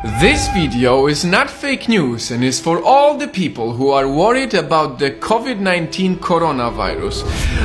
This video is not fake news and is for all the people who are worried about the COVID-19 coronavirus.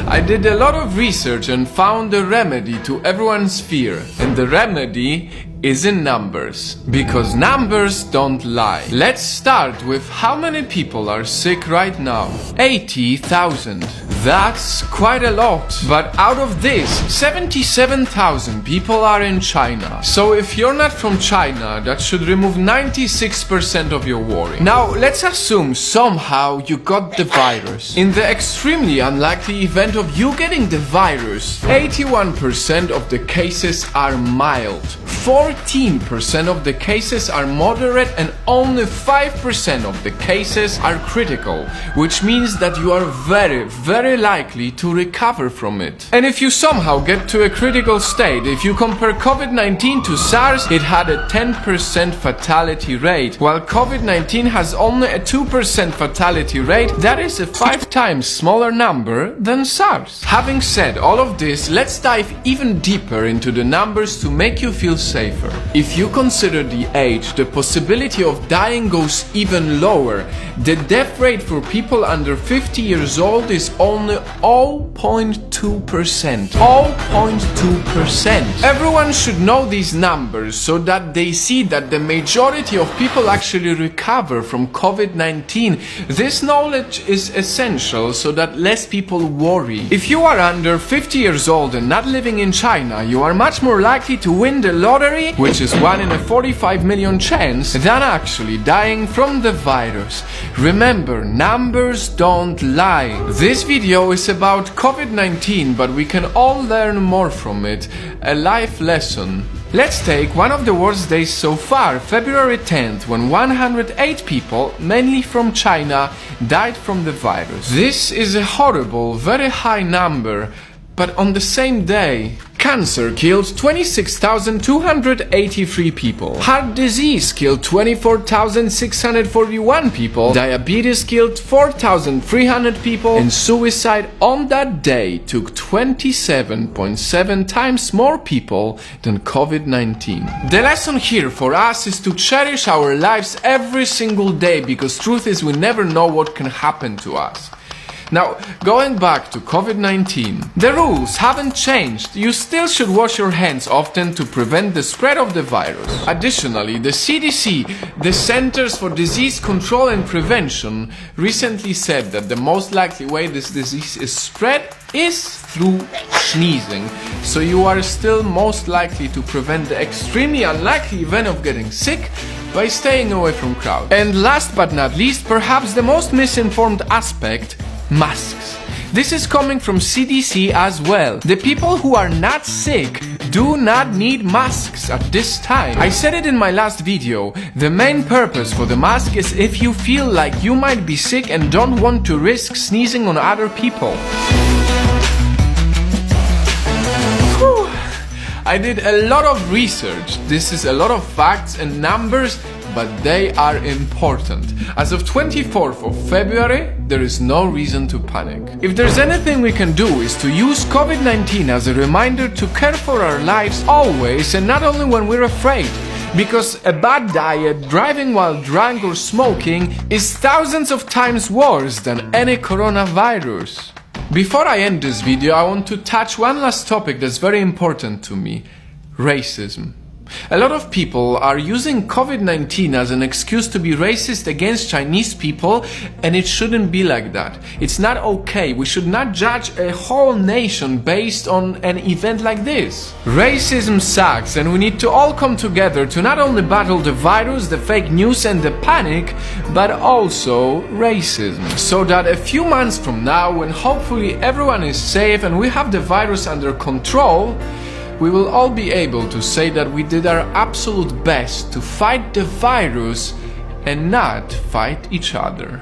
I did a lot of research and found a remedy to everyone's fear, and the remedy is in numbers, because numbers don't lie. Let's start with how many people are sick right now. 80,000. That's quite a lot, but out of this, 77,000 people are in China. So if you're not from China, that should remove 96% of your worry. Now let's assume somehow you got the virus. In the extremely unlikely event of you getting the virus, 81% of the cases are mild, 14% of the cases are moderate, and only 5% of the cases are critical, which means that you are very likely to recover from it. And if you somehow get to a critical state, if you compare COVID-19 to SARS, it had a 10% fatality rate, while COVID-19 has only a 2% fatality rate. That is a 5 times smaller number than SARS. Having said all of this, let's dive even deeper into the numbers to make you feel safer. If you consider the age, the possibility of dying goes even lower. The death rate for people under 50 years old is only 0.2%. 0.2%. Everyone should know these numbers so that they see that the majority of people actually recover from COVID-19. This knowledge is essential so that less people worry. If you are under 50 years old and not living in China, you are much more likely to win the lottery, which is 1 in a 45 million chance, than actually dying from the virus. Remember, numbers don't lie. This video is about COVID-19, but we can all learn more from it. A life lesson. Let's take one of the worst days so far, February 10th, when 108 people, mainly from China, died from the virus. This is a horrible, very high number, but on the same day, cancer killed 26,283 people. Heart disease killed 24,641 people. Diabetes killed 4,300 people. And suicide on that day took 27.7 times more people than COVID-19. The lesson here for us is to cherish our lives every single day, because truth is we never know what can happen to us. Now, going back to COVID-19, the rules haven't changed. You still should wash your hands often to prevent the spread of the virus. Additionally, the CDC, the Centers for Disease Control and Prevention, recently said that the most likely way this disease is spread is through sneezing. So you are still most likely to prevent the extremely unlikely event of getting sick by staying away from crowds. And last but not least, perhaps the most misinformed aspect, masks. This is coming from CDC as well. The people who are not sick do not need masks at this time. I said it in my last video. The main purpose for the mask is if you feel like you might be sick and don't want to risk sneezing on other people. Whew. I did a lot of research. This is a lot of facts and numbers, but they are important. As of 24th of February, there is no reason to panic. If there's anything we can do is to use COVID-19 as a reminder to care for our lives always, and not only when we're afraid. Because a bad diet, driving while drunk, or smoking is thousands of times worse than any coronavirus. Before I end this video, I want to touch one last topic that's very important to me: racism. A lot of people are using COVID-19 as an excuse to be racist against Chinese people, and it shouldn't be like that. It's not okay. We should not judge a whole nation based on an event like this. Racism sucks, and we need to all come together to not only battle the virus, the fake news and the panic, but also racism. So that a few months from now, when hopefully everyone is safe and we have the virus under control, we will all be able to say that we did our absolute best to fight the virus and not fight each other.